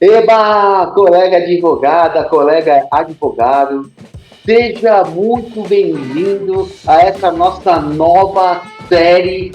Eba, colega advogada, colega advogado, seja muito bem-vindo a essa nossa nova série.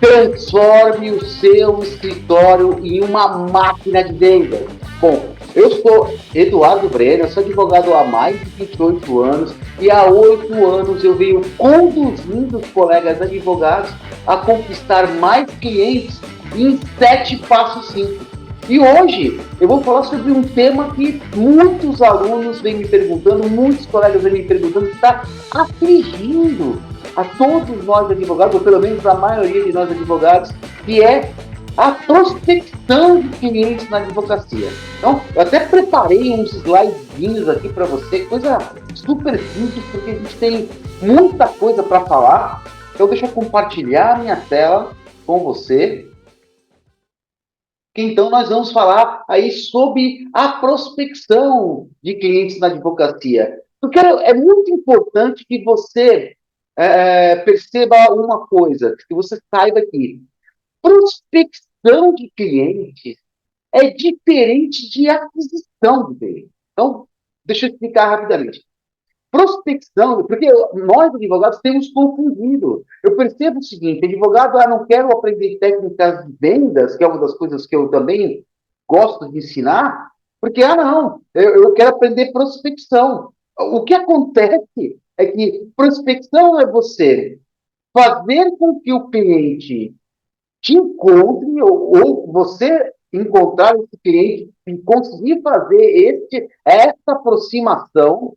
Transforme o seu escritório em uma máquina de vendas. Bom, eu sou Eduardo Brenner, sou advogado há mais de 28 anos e há 8 anos eu venho conduzindo os colegas advogados a conquistar mais clientes em 7 passos simples. E hoje eu vou falar sobre um tema que muitos alunos vêm me perguntando, muitos colegas vêm me perguntando, que está afligindo a todos nós advogados, ou pelo menos a maioria de nós advogados, que é a prospecção de clientes na advocacia. Então, eu até preparei uns slidezinhos aqui para você, coisa super simples, porque a gente tem muita coisa para falar. Então, deixa eu compartilhar a minha tela com você. Então, nós vamos falar aí sobre a prospecção de clientes na advocacia. Porque é muito importante que você perceba uma coisa, que você saiba que prospecção de clientes é diferente de aquisição de clientes. Então, deixa eu explicar rapidamente. Prospecção, porque nós advogados temos confundido. Eu percebo o seguinte: advogado, não quero aprender técnicas de vendas, que é uma das coisas que eu também gosto de ensinar, porque, não, eu quero aprender prospecção. O que acontece é que prospecção é você fazer com que o cliente te encontre, ou você encontrar esse cliente e conseguir fazer essa aproximação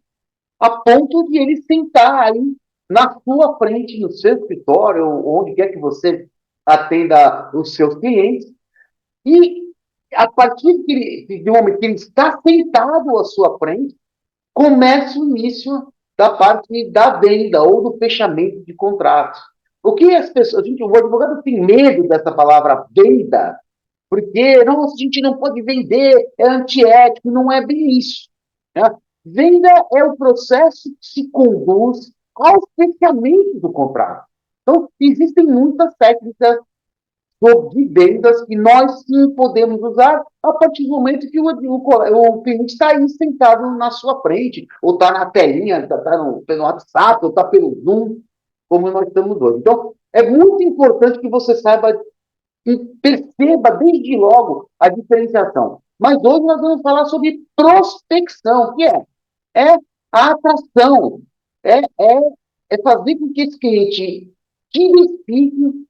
a ponto de ele sentar aí na sua frente, no seu escritório, onde quer que você atenda os seus clientes, e a partir de momento que ele está sentado à sua frente, começa o início da parte da venda ou do fechamento de contratos. O que as pessoas, o advogado tem medo dessa palavra venda, porque, nossa, a gente não pode vender, é antiético, não é bem isso. Né? Venda é o processo que se conduz ao fechamento do contrato. Então, existem muitas técnicas de vendas que nós sim podemos usar a partir do momento que o cliente está aí sentado na sua frente, ou está na telinha, está pelo WhatsApp, ou está pelo Zoom, como nós estamos hoje. Então, é muito importante que você saiba e perceba desde logo a diferenciação. Mas hoje nós vamos falar sobre prospecção, que é a atração, é, é, é fazer com que esse cliente te identifique,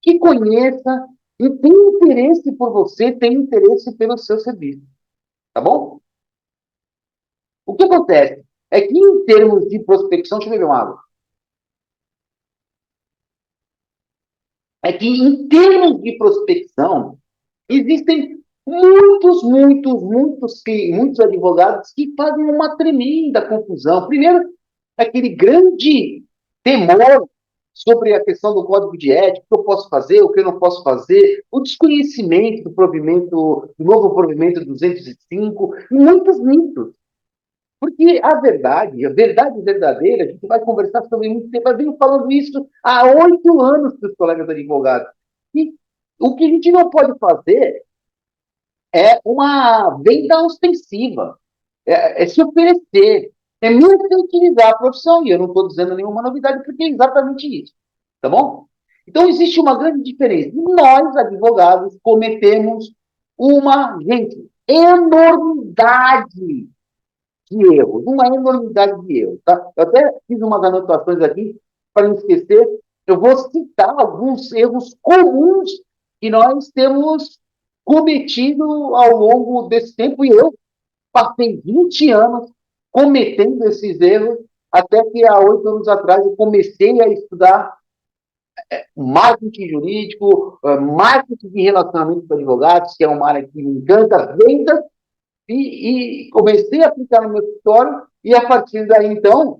te conheça e tenha interesse por você, tenha interesse pelo seu serviço. Tá bom? O que acontece é que, em termos de prospecção, deixa eu beber uma água. É que, em termos de prospecção, existem muitos advogados que fazem uma tremenda confusão. Primeiro, aquele grande temor sobre a questão do código de ética, o que eu posso fazer, o que eu não posso fazer, o desconhecimento do novo provimento 205, e muitos mitos. Porque a verdade verdadeira, a gente vai conversar sobre muito tempo, eu venho falando isso há 8 anos para os colegas advogados. E o que a gente não pode fazer é uma venda ostensiva, é se oferecer, é mercantilizar a profissão, e eu não estou dizendo nenhuma novidade, porque é exatamente isso, tá bom? Então, existe uma grande diferença. Nós, advogados, cometemos gente, enormidade de erros, uma enormidade de erros, tá? Eu até fiz umas anotações aqui, para não esquecer, eu vou citar alguns erros comuns que nós temos cometido ao longo desse tempo, e eu passei 20 anos cometendo esses erros, até que há 8 anos atrás eu comecei a estudar marketing jurídico, marketing de relacionamento com advogados, que é uma área que me encanta, vendas, e comecei a aplicar no meu escritório, e a partir daí, então,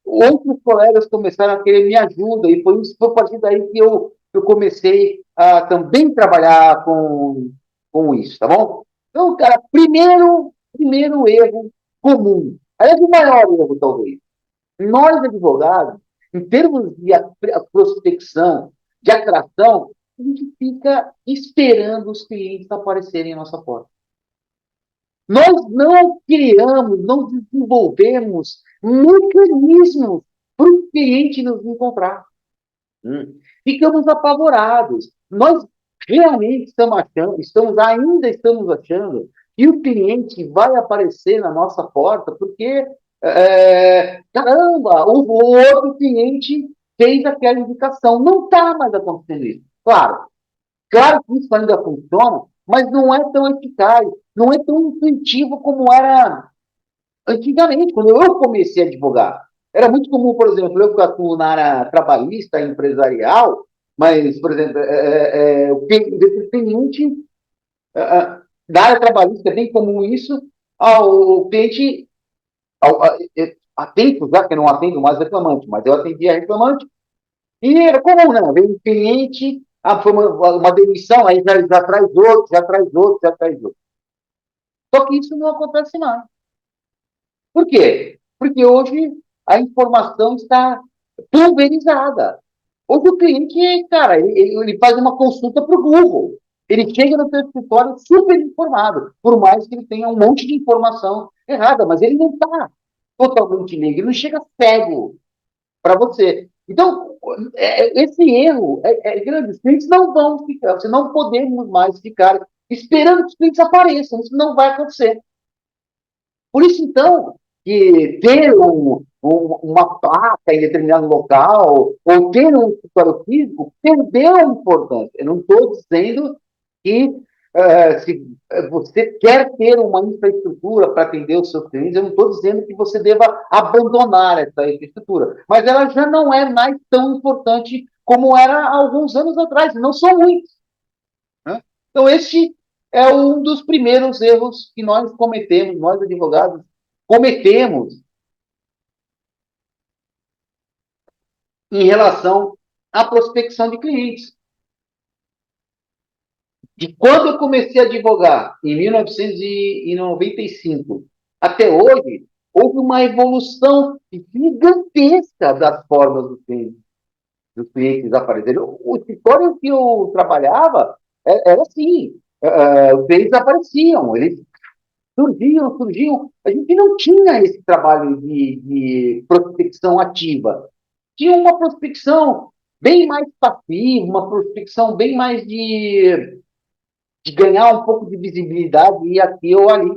outros colegas começaram a querer me ajuda, e foi a partir daí que eu comecei a também trabalhar com isso, tá bom? Então, cara, primeiro erro comum, aliás, o maior erro, talvez. Nós, advogados, em termos de prospecção, de atração, a gente fica esperando os clientes aparecerem à nossa porta. Nós não criamos, não desenvolvemos mecanismos para o cliente nos encontrar. Ficamos apavorados. Nós realmente ainda estamos achando que o cliente vai aparecer na nossa porta porque, caramba, o outro cliente fez aquela indicação. Não está mais acontecendo isso. Claro que isso ainda funciona, mas não é tão eficaz, não é tão intuitivo como era antigamente, quando eu comecei a advogar. Era muito comum, por exemplo, eu que atuo na área trabalhista, empresarial, mas, por exemplo, o cliente da área trabalhista é bem comum isso, ao cliente, atento, já que eu não atendo mais reclamante, mas eu atendia reclamante, e era comum, né? Vem um cliente, foi uma demissão, aí já traz outro, já traz outro, já traz outro. Só que isso não acontece mais. Por quê? Porque hoje a informação está pulverizada. Hoje o cliente, cara, ele faz uma consulta para o Google. Ele chega no seu escritório super informado, por mais que ele tenha um monte de informação errada, mas ele não está totalmente leigo, ele não chega cego para você. Então, esse erro é grande. Os clientes não vão ficar, você não podemos mais ficar esperando que os clientes apareçam, isso não vai acontecer. Por isso, então, que ter uma placa em determinado local, ou ter um escritório físico, perdeu a importância. Eu não estou dizendo que se você quer ter uma infraestrutura para atender os seus clientes, eu não estou dizendo que você deva abandonar essa infraestrutura, mas ela já não é mais tão importante como era há alguns anos atrás, não são muitos. Né? Então, este é um dos primeiros erros que nós cometemos, nós advogados cometemos em relação à prospecção de clientes. De quando eu comecei a advogar, em 1995, até hoje, houve uma evolução gigantesca das formas dos clientes aparecerem. O escritório que eu trabalhava era assim, os clientes apareciam, eles surgiam. A gente não tinha esse trabalho de prospecção ativa. Tinha uma prospecção bem mais passiva, uma prospecção bem mais de ganhar um pouco de visibilidade e aqui ou ali.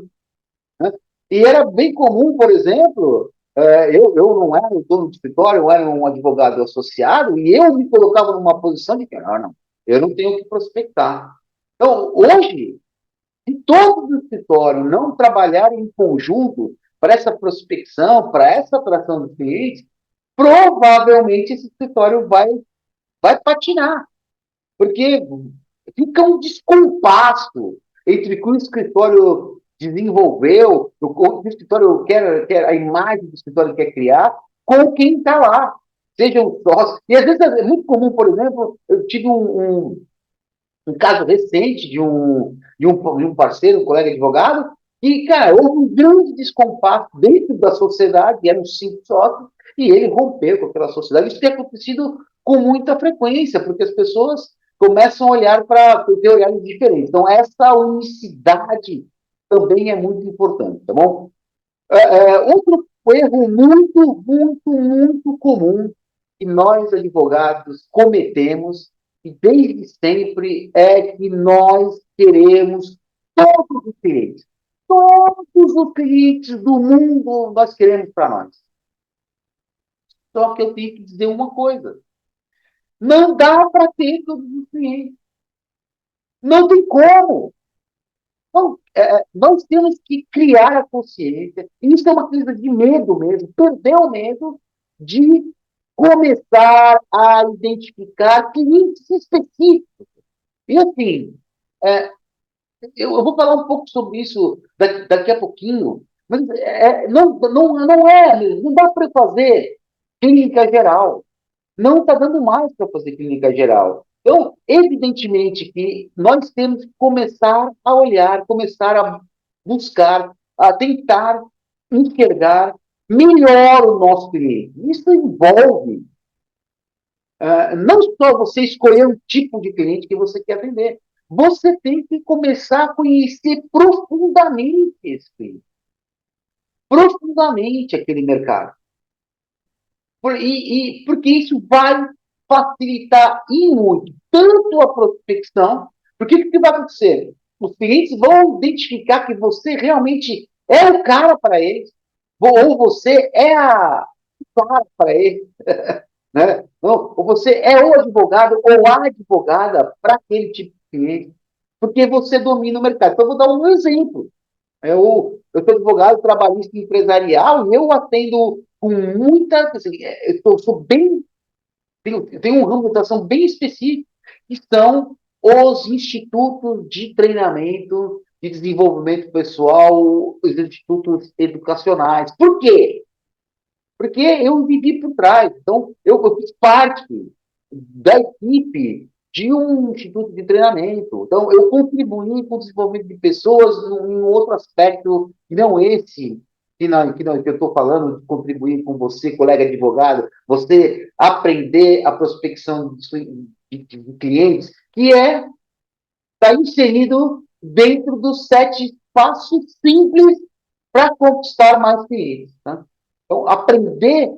Né? E era bem comum, por exemplo, eu não era o dono do escritório, eu era um advogado associado, e eu me colocava numa posição de que, não, eu não tenho que prospectar. Então, hoje, se todos os escritórios não trabalharem em conjunto para essa prospecção, para essa atração dos clientes, provavelmente esse escritório vai patinar, porque fica um descompasso entre o que o escritório desenvolveu, o que o escritório quer a imagem do escritório quer criar, com quem está lá, seja um sócio. E às vezes é muito comum, por exemplo, eu tive um caso recente de um parceiro, um colega advogado, e, cara, houve um grande descompasso dentro da sociedade, eram 5 sócios, e ele rompeu com aquela sociedade. Isso tem acontecido com muita frequência, porque as pessoas começam a olhar para ter olhares diferentes. Então, essa unicidade também é muito importante, tá bom? Outro erro muito, muito, muito comum que nós, advogados, cometemos, e desde sempre, é que nós queremos todos os clientes. Todos os clientes do mundo nós queremos para nós. Só que eu tenho que dizer uma coisa: não dá para ter todos os clientes. Não tem como. Então, nós temos que criar a consciência. Isso é uma coisa de medo mesmo, perder o medo de começar a identificar clientes específicos. E assim, é, eu vou falar um pouco sobre isso daqui a pouquinho, mas não dá para fazer clínica geral. Não está dando mais para fazer clínica geral. Então, evidentemente que nós temos que começar a olhar, começar a buscar, a tentar enxergar melhor o nosso cliente. Isso envolve não só você escolher um tipo de cliente que você quer atender, você tem que começar a conhecer profundamente esse cliente, profundamente aquele mercado. Porque isso vai facilitar e muito tanto a prospecção, porque o que vai acontecer? Os clientes vão identificar que você realmente é o cara para eles, ou você é o cara para eles, né? Ou você é o advogado ou a advogada para aquele tipo de cliente, porque você domina o mercado. Então, eu vou dar um exemplo. Eu sou advogado trabalhista empresarial e eu atendo com muita. Assim, eu sou bem. Tenho um ramo de atuação bem específico, que são os institutos de treinamento, de desenvolvimento pessoal, os institutos educacionais. Por quê? Porque eu vivi por trás. Então, eu fiz parte da equipe de um instituto de treinamento. Então, eu contribuí com o desenvolvimento de pessoas em um outro aspecto, que não esse que eu estou falando, de contribuir com você, colega advogado, você aprender a prospecção de clientes, que está inserido dentro dos 7 passos simples para conquistar mais clientes. Tá? Então, aprender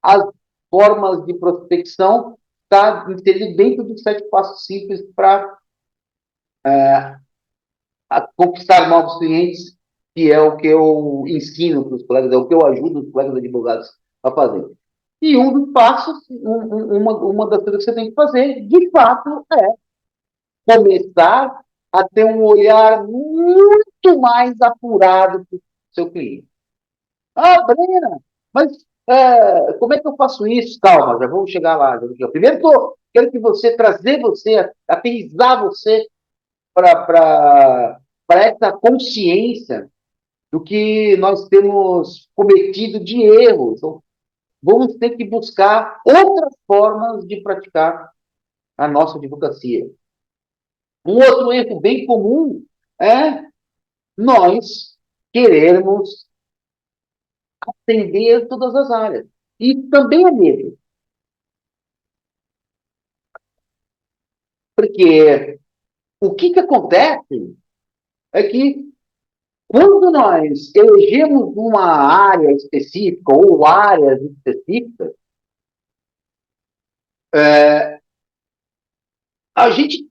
as formas de prospecção está inserido dentro dos 7 passos simples para conquistar novos clientes, que é o que eu ensino para os colegas, é o que eu ajudo os colegas advogados a fazer. E um dos passos, uma das coisas que você tem que fazer, de fato, é começar a ter um olhar muito mais apurado para o seu cliente. Ah, Brena, mas como é que eu faço isso? Calma, já vamos chegar lá. Primeiro, quero que trazer você, aterrissar você para essa consciência do que nós temos cometido de erros. Então, vamos ter que buscar outras formas de praticar a nossa advocacia. Um outro erro bem comum é nós querermos atender todas as áreas. E também é medo, porque o que acontece é que quando nós elegemos uma área específica ou áreas específicas, a gente,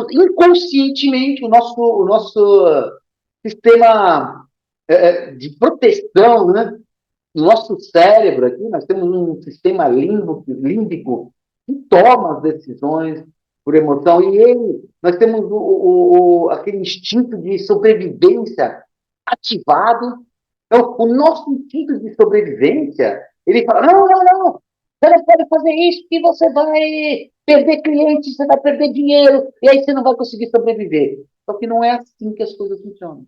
inconscientemente, o nosso sistema de proteção, né? No nosso cérebro aqui, nós temos um sistema límbico que toma as decisões por emoção, e nós temos aquele instinto de sobrevivência ativado. Então, o nosso instinto de sobrevivência, ele fala, não, não, não, você não pode fazer isso, que você vai perder clientes, você vai perder dinheiro, e aí você não vai conseguir sobreviver. Só que não é assim que as coisas funcionam.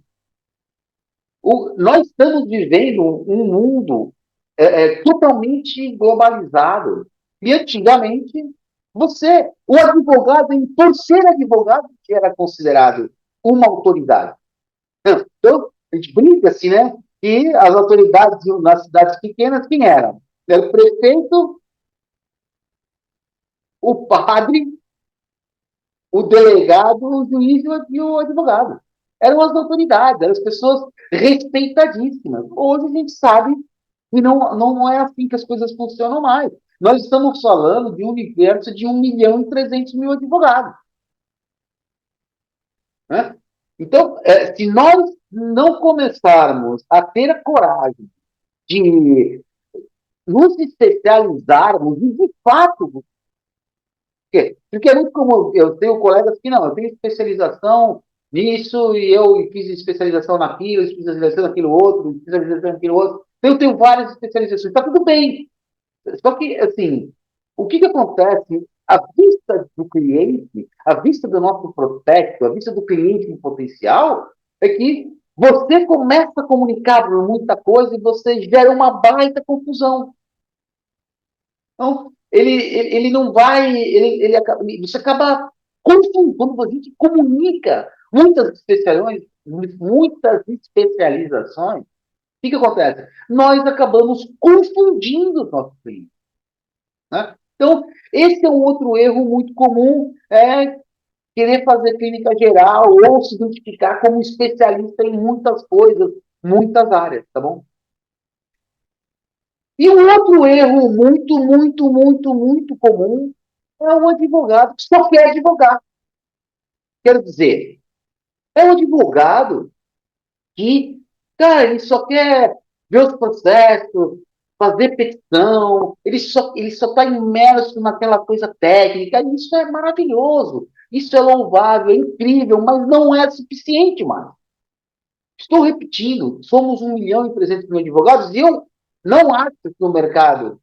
Nós estamos vivendo um mundo totalmente globalizado. E antigamente, o advogado, por ser advogado, era considerado uma autoridade. Então, a gente brinca assim, né? E as autoridades nas cidades pequenas, quem eram? Era o prefeito, o padre, o delegado, o juiz e o advogado. Eram as autoridades, eram as pessoas respeitadíssimas. Hoje a gente sabe que não é assim que as coisas funcionam mais. Nós estamos falando de um universo de 1.300.000 advogados. Né? Então, se nós não começarmos a ter a coragem de nos especializarmos, e de fato, porque é muito comum, eu tenho colegas que não, eu tenho especialização nisso, e eu fiz especialização naquilo, especialização naquilo outro, especialização naquilo outro. Eu tenho várias especializações, está tudo bem. Só que, assim, o que acontece? À vista do cliente, à vista do nosso prospecto, à vista do cliente em potencial, é que você começa a comunicar muita coisa e você gera uma baita confusão. Então, ele não vai, você acaba confundindo, quando a gente comunica muitas especializações, o que acontece? Nós acabamos confundindo os nossos clientes. Né? Então, esse é um outro erro muito comum, querer fazer clínica geral ou se identificar como especialista em muitas coisas, muitas áreas, tá bom? E um outro erro muito comum é o advogado que só quer advogar. Quero dizer, é um advogado que, cara, ele só quer ver os processos, fazer petição, ele só está imerso naquela coisa técnica, e isso é maravilhoso, isso é louvável, é incrível, mas não é suficiente, mano. Estou repetindo, somos 1.300.000 advogados e eu não acho que o mercado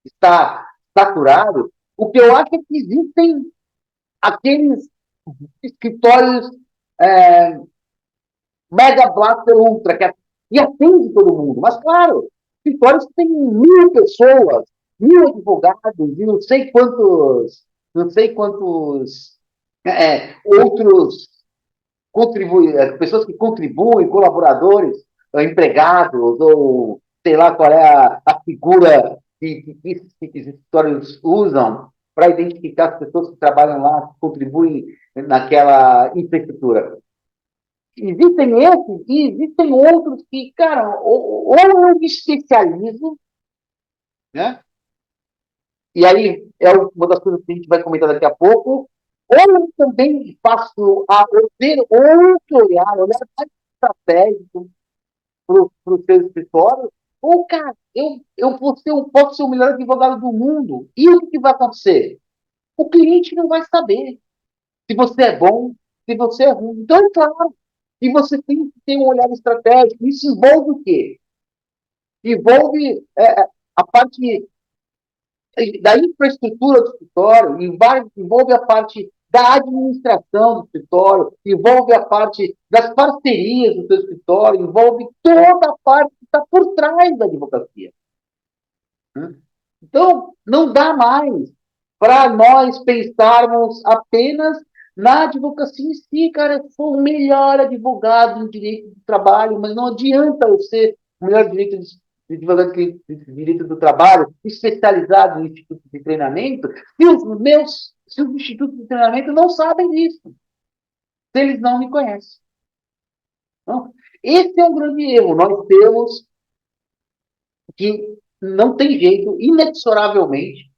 está saturado. O que eu acho é que existem aqueles escritórios é, Mega Blaster Ultra, e atende todo mundo. Mas, claro, escritórios que têm 1.000 pessoas, 1.000 advogados, e não sei quantos outros pessoas que contribuem, colaboradores, empregados, ou sei lá qual é a figura que esses escritórios usam para identificar as pessoas que trabalham lá, que contribuem naquela infraestrutura. Existem esses e existem outros que, cara, ou eu me especializo, né? E aí é uma das coisas que a gente vai comentar daqui a pouco, ou eu também passo a ter outro olhar mais estratégico para o seu escritório, ou, cara, eu posso ser o melhor advogado do mundo. E o que vai acontecer? O cliente não vai saber se você é bom, se você é ruim. Então, é claro, e você tem que ter um olhar estratégico. Isso envolve o quê? Envolve a parte da infraestrutura do escritório, envolve a parte da administração do escritório, envolve a parte das parcerias do seu escritório, envolve toda a parte que está por trás da advocacia. Então, não dá mais para nós pensarmos apenas na advocacia em si, cara. Eu sou o melhor advogado em direito do trabalho, mas não adianta eu ser o melhor advogado de direito do trabalho, especializado em institutos de treinamento, se os institutos de treinamento não sabem disso, se eles não me conhecem. Então, esse é um grande erro. Nós temos que, não tem jeito, inexoravelmente,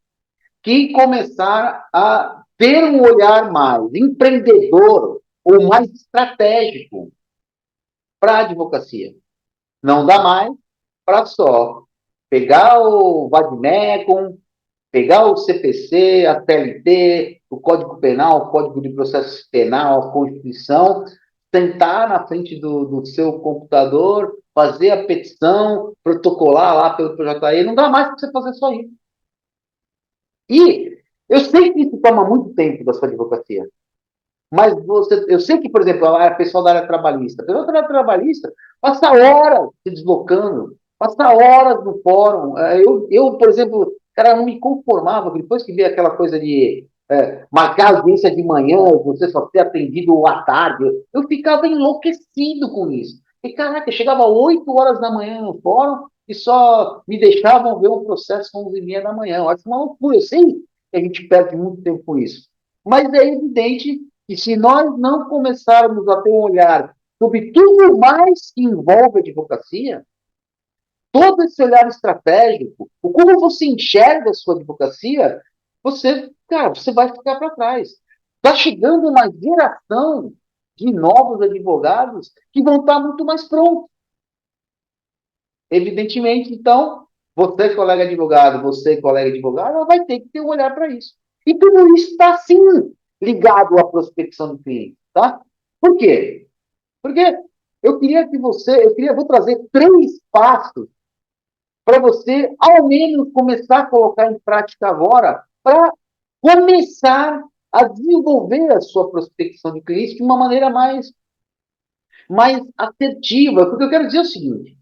que começar a ter um olhar mais empreendedor ou mais estratégico para a advocacia. Não dá mais para só pegar o Vadmecum, pegar o CPC, a TLT, o Código Penal, o Código de Processo Penal, a Constituição, sentar na frente do seu computador, fazer a petição, protocolar lá pelo PJE. Não dá mais para você fazer só isso. E eu sei que isso toma muito tempo da sua advocacia. Mas eu sei que, por exemplo, a pessoal da área trabalhista, a pessoa da área trabalhista passa horas se deslocando, passa horas no fórum. Por exemplo, cara, não me conformava, depois que vi aquela coisa de marcar audiência de manhã, você só ser atendido à tarde, eu ficava enlouquecido com isso. E, caraca, chegava 8 horas da manhã no fórum e só me deixavam ver um processo às 11h30 da manhã. Eu acho uma loucura. Eu sei que a gente perde muito tempo com isso. Mas é evidente que se nós não começarmos a ter um olhar sobre tudo mais que envolve a advocacia, todo esse olhar estratégico, o como você enxerga a sua advocacia, você vai ficar para trás. Está chegando uma geração de novos advogados que vão estar muito mais prontos. Evidentemente, então, você, colega advogado, vai ter que ter um olhar para isso. E tudo isso está, sim, ligado à prospecção do cliente, tá? Por quê? Porque vou trazer 3 passos para você, ao menos, começar a colocar em prática agora, para começar a desenvolver a sua prospecção de clientes de uma maneira mais assertiva. Porque eu quero dizer o seguinte: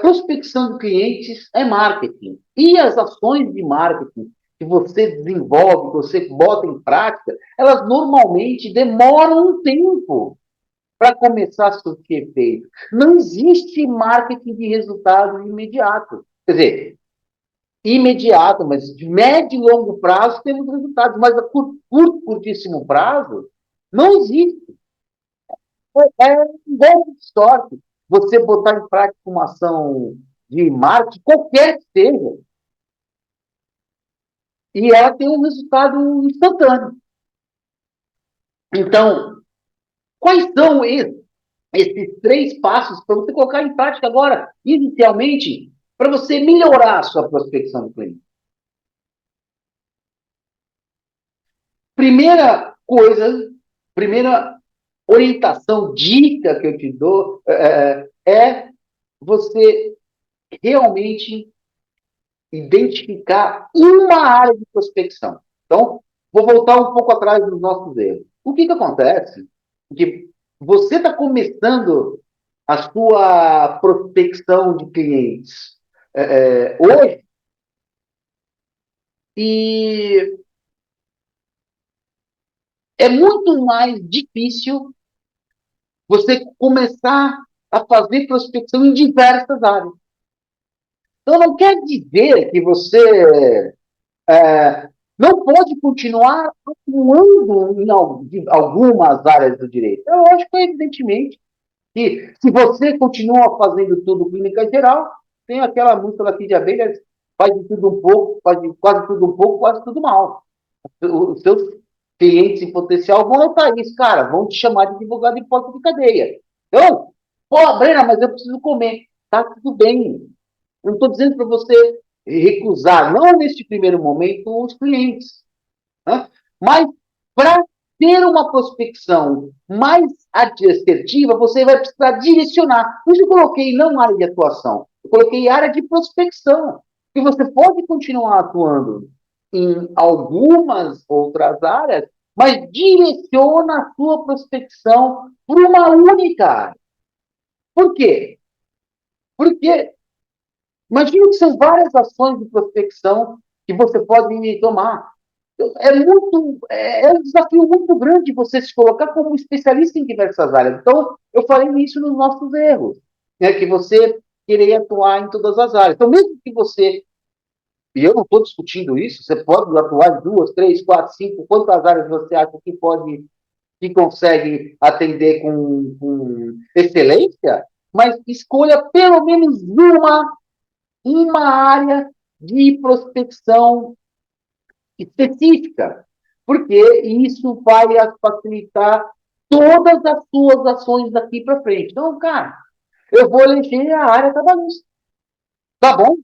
prospecção de clientes é marketing. E as ações de marketing que você desenvolve, que você bota em prática, elas normalmente demoram um tempo para começar a surtir efeito. Não existe marketing de resultado imediato. Quer dizer, imediato, mas de médio e longo prazo temos resultados, mas a curtíssimo prazo, Não existe. É um golpe de sorte você botar em prática uma ação de marketing, qualquer que seja, e ela tem um resultado instantâneo. Então, quais são esses três passos para você colocar em prática agora, inicialmente, para você melhorar a sua prospecção do cliente? Primeira coisa, primeira orientação, dica que eu te dou é você realmente identificar uma área de prospecção. Então, vou voltar um pouco atrás dos nossos erros. O que acontece? Que você está começando a sua prospecção de clientes hoje e é muito mais difícil você começar a fazer prospecção em diversas áreas. Então, não quer dizer que você não pode continuar atuando em algumas áreas do direito. É lógico, evidentemente, que se você continua fazendo tudo clínica geral, tem aquela música daqui de abelhas, faz de tudo um pouco, faz de quase tudo um pouco, quase tudo mal. Os seus clientes em potencial vão notar isso, cara, vão te chamar de advogado em porta de cadeia. Então, pô, Brena, mas eu preciso comer. Tá tudo bem. Eu não estou dizendo para você recusar, não neste primeiro momento, os clientes. Né? Mas para ter uma prospecção mais assertiva, você vai precisar direcionar. Por isso eu coloquei não área de atuação, eu coloquei área de prospecção. E você pode continuar atuando em algumas outras áreas, mas direciona a sua prospecção para uma única área. Por quê? Porque imagina que são várias ações de prospecção que você pode tomar. É um desafio muito grande você se colocar como especialista em diversas áreas. Então, eu falei isso nos nossos erros, né, que você querer atuar em todas as áreas. Então, mesmo que você, e eu não estou discutindo isso, você pode atuar em duas, três, quatro, cinco, quantas áreas você acha que pode, que consegue atender com excelência, mas escolha pelo menos uma área de prospecção específica, porque isso vai facilitar todas as suas ações daqui para frente. Então, cara, eu vou eleger a área trabalhista. Tá bom?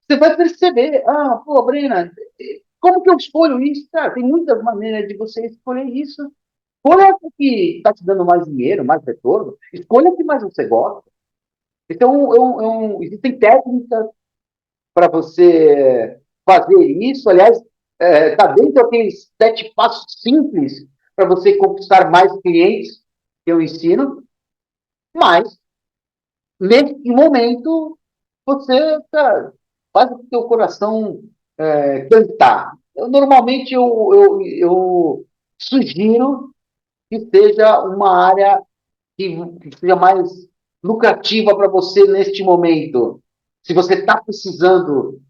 Você vai perceber, pô, Brena, como que eu escolho isso? Cara, tem muitas maneiras de você escolher isso. Escolha o que está te dando mais dinheiro, mais retorno. Escolha o que mais você gosta. Então, existem técnicas para você fazer isso. Aliás, está dentro daqueles 7 passos simples para você conquistar mais clientes que eu ensino, mas nesse momento você faz o teu coração cantar. Normalmente eu sugiro que seja uma área que seja mais lucrativa para você neste momento. Se você está precisando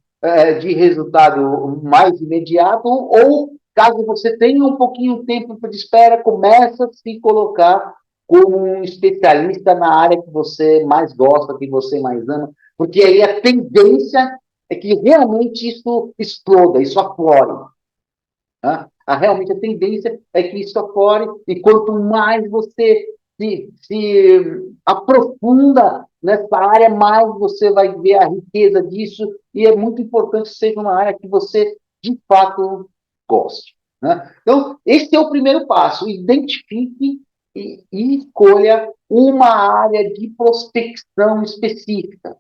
de resultado mais imediato, ou caso você tenha um pouquinho de tempo de espera, começa a se colocar como um especialista na área que você mais gosta, que você mais ama, porque aí a tendência é que realmente isso exploda, isso aflore. Né? Realmente a tendência é que isso aflore, e quanto mais você se aprofunda nessa área, mais você vai ver a riqueza disso, e é muito importante que seja uma área que você, de fato, goste. Né? Então, esse é o primeiro passo, identifique e escolha uma área de prospecção específica.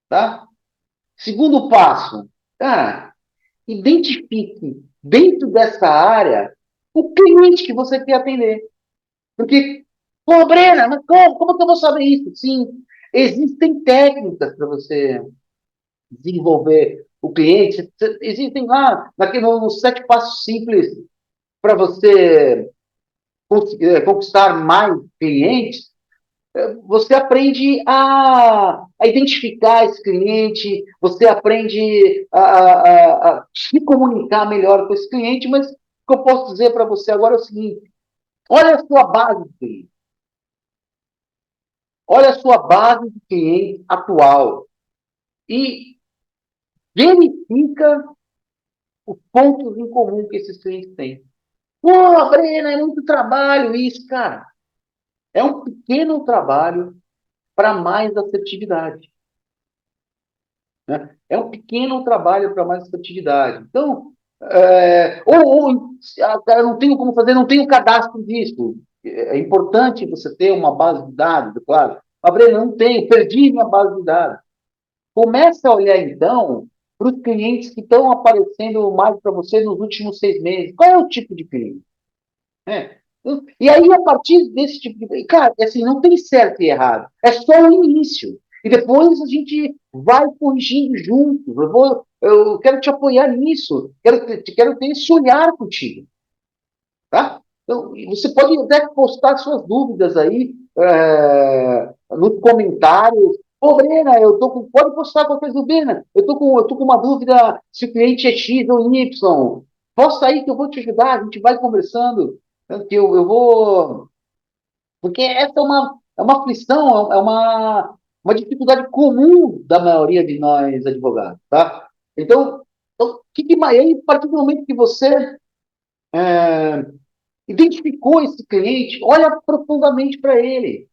Tá? Segundo passo, cara, identifique dentro dessa área o cliente que você quer atender. Porque, pô, Brena, mas como que eu vou saber isso? Sim, existem técnicas para você desenvolver o cliente. Existem lá, nos 7 passos simples para você conquistar mais clientes. Você aprende a identificar esse cliente, você aprende a se comunicar melhor com esse cliente, mas que eu posso dizer para você agora é o seguinte: olha a sua base de clientes. Olha a sua base de clientes atual e verifica os pontos em comum que esses clientes têm. Pô, Brena, é muito trabalho isso, cara. É um pequeno trabalho para mais assertividade. Né? É um pequeno trabalho para mais assertividade. Então, eu não tenho como fazer, não tenho cadastro disso. É importante você ter uma base de dados, claro. Mas, Brena, não tenho, perdi minha base de dados. Começa a olhar, então, para os clientes que estão aparecendo mais para você nos últimos 6 meses. Qual é o tipo de cliente? É. E aí, a partir desse tipo de. Cara, assim, não tem certo e errado. É só o início. E depois a gente vai corrigindo juntos. Eu quero te apoiar nisso. Quero ter esse olhar contigo. Tá? Então, você pode até postar suas dúvidas aí nos comentários. Ô, Brena, pode postar qualquer coisa, Brena. Eu tô com uma dúvida se o cliente é X ou Y. Posta aí que eu vou te ajudar, a gente vai conversando. Que eu vou. Porque essa é uma aflição, uma dificuldade comum da maioria de nós advogados, tá? Então, aí, a partir do momento que você é, identificou esse cliente, olha profundamente para ele.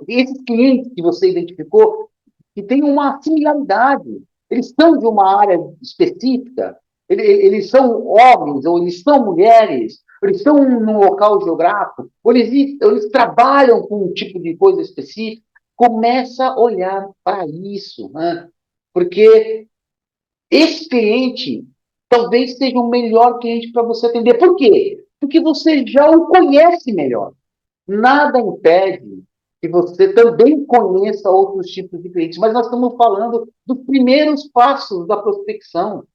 Esses clientes que você identificou, que têm uma similaridade, eles são de uma área específica, eles são homens, ou eles são mulheres, eles estão num local geográfico, ou eles trabalham com um tipo de coisa específica. Começa a olhar para isso, né? Porque esse cliente talvez seja o melhor cliente para você atender. Por quê? Porque você já o conhece melhor. Nada impede que você também conheça outros tipos de clientes, mas nós estamos falando dos primeiros passos da prospecção.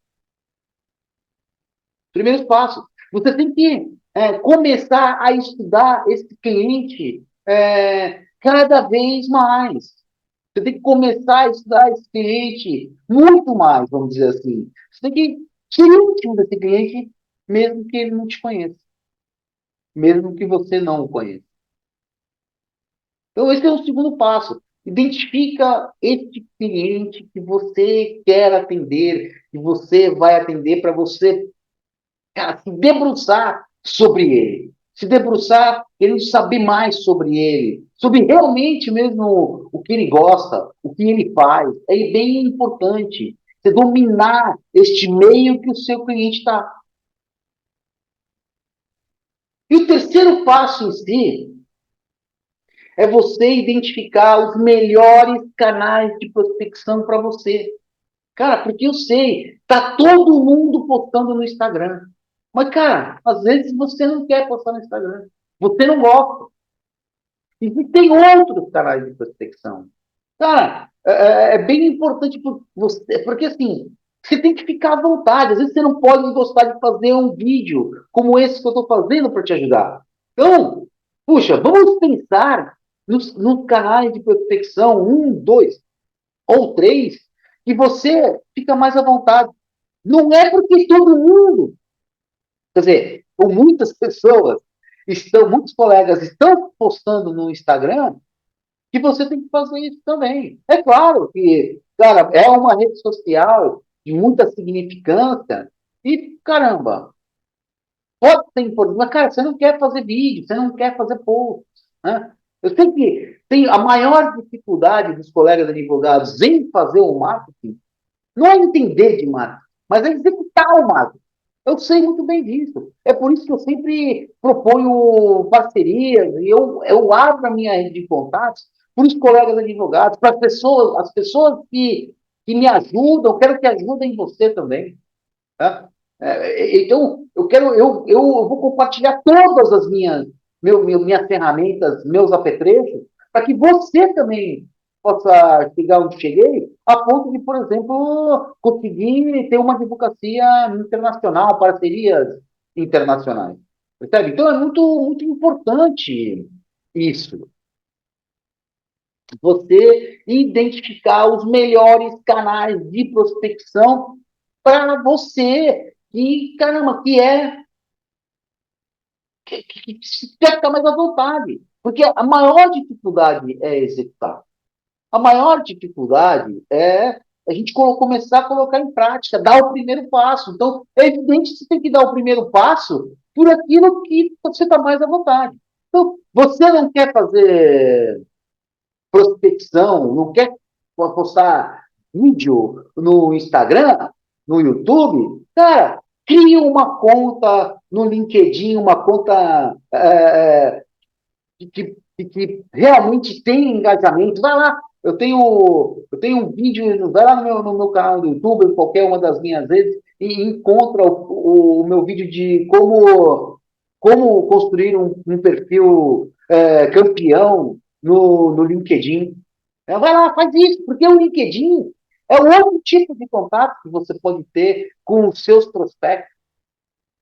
Primeiros passos. Você tem que começar a estudar esse cliente cada vez mais. Você tem que começar a estudar esse cliente muito mais, vamos dizer assim. Você tem que ser íntimo desse cliente, mesmo que ele não te conheça, mesmo que você não o conheça. Então, esse é o segundo passo. Identifica esse cliente que você quer atender, que você vai atender para você, cara, se debruçar sobre ele. Se debruçar, querendo saber mais sobre ele, sobre realmente mesmo o que ele gosta, o que ele faz. É bem importante você dominar este meio que o seu cliente está. E o terceiro passo em si é você identificar os melhores canais de prospecção para você. Cara, porque eu sei, tá todo mundo postando no Instagram. Mas, cara, às vezes você não quer postar no Instagram. Você não gosta. Existem outros canais de prospecção. Cara, é bem importante você, porque assim, você tem que ficar à vontade. Às vezes você não pode gostar de fazer um vídeo como esse que eu estou fazendo para te ajudar. Então, puxa, vamos pensar nos canais de prospecção, um, dois ou três, que você fica mais à vontade. Não é porque todo mundo, quer dizer, ou muitas pessoas muitos colegas estão postando no Instagram, que você tem que fazer isso também. É claro que, cara, é uma rede social de muita significância e, caramba, pode ser importante, mas, cara, você não quer fazer vídeo, você não quer fazer post, né? Eu sei que tem a maior dificuldade dos colegas advogados em fazer o marketing, não é entender de marketing, mas é executar o marketing. Eu sei muito bem disso. É por isso que eu sempre proponho parcerias e eu abro a minha rede de contatos para os colegas advogados, para as pessoas que me ajudam, eu quero que ajudem você também. Tá? Então, eu vou compartilhar todas as minhas ferramentas, meus apetrechos, para que você também possa chegar onde cheguei, a ponto de, por exemplo, conseguir ter uma advocacia internacional, parcerias internacionais. Percebe? Então, é muito, muito importante isso. Você identificar os melhores canais de prospecção para você que, caramba, que quer ficar mais à vontade. Porque a maior dificuldade é executar. A maior dificuldade é a gente começar a colocar em prática, dar o primeiro passo. Então, é evidente que você tem que dar o primeiro passo por aquilo que você está mais à vontade. Então, você não quer fazer prospecção, não quer postar vídeo no Instagram, no YouTube, cara, crie uma conta no LinkedIn, uma conta que realmente tem engajamento. Vai lá, eu tenho um vídeo, vai lá no meu canal do YouTube, em qualquer uma das minhas redes, e encontra o meu vídeo de como construir um perfil campeão no LinkedIn. Vai lá, faz isso, porque o LinkedIn é um outro tipo de contato que você pode ter com os seus prospectos,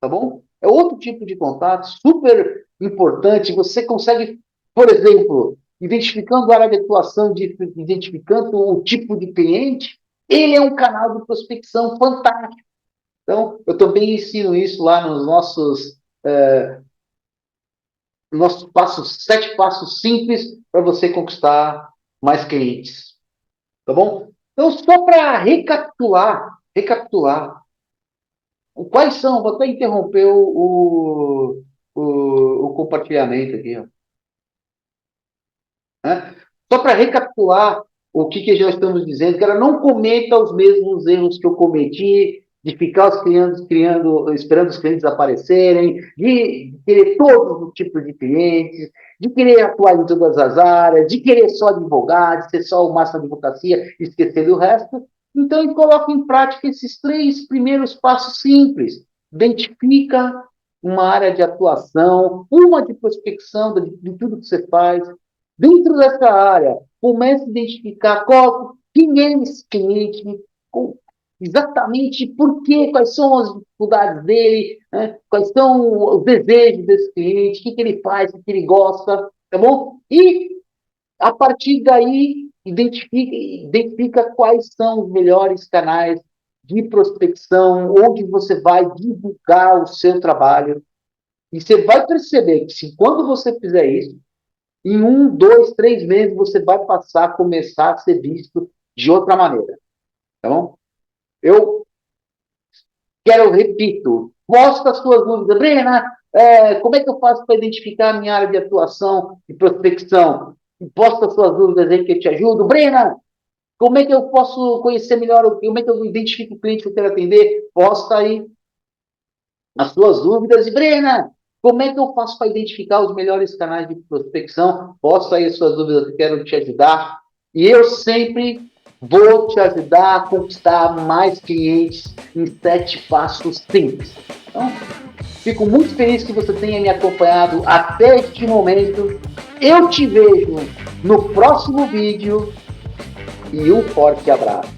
tá bom? É outro tipo de contato super importante. Você consegue, por exemplo, identificando a área de atuação, identificando o tipo de cliente, ele é um canal de prospecção fantástico. Então, eu também ensino isso lá nos nossos passos, 7 passos simples para você conquistar mais clientes. Tá bom? Então, só para recapitular, quais são, vou até interromper o compartilhamento aqui, ó, né? Só para recapitular o que já estamos dizendo, cara, não cometa os mesmos erros que eu cometi, de ficar os clientes esperando os clientes aparecerem, de querer todos os tipos de clientes, de querer atuar em todas as áreas, de querer só advogar, de ser só o máximo de advocacia e esquecer do resto. Então, coloque em prática esses 3 primeiros passos simples. Identifica uma área de atuação, uma de prospecção de tudo que você faz. Dentro dessa área, comece a identificar quem é esse cliente, exatamente por quê, quais são as dificuldades dele, né? Quais são os desejos desse cliente, o que ele faz, o que ele gosta, tá bom? E, a partir daí, identifica quais são os melhores canais de prospecção, onde você vai divulgar o seu trabalho. E você vai perceber que quando você fizer isso, em 1, 2, 3 meses, você vai passar a começar a ser visto de outra maneira. Tá bom? Eu repito, posta as suas dúvidas. Brena, como é que eu faço para identificar a minha área de atuação e prospecção? Posta as suas dúvidas aí que eu te ajudo. Brena, como é que eu posso conhecer melhor, como é que eu identifico o cliente que eu quero atender? Posta aí as suas dúvidas. E, Brena, como é que eu faço para identificar os melhores canais de prospecção? Posta aí as suas dúvidas, eu quero te ajudar. E eu sempre vou te ajudar a conquistar mais clientes em 7 passos simples. Então, fico muito feliz que você tenha me acompanhado até este momento. Eu te vejo no próximo vídeo e um forte abraço.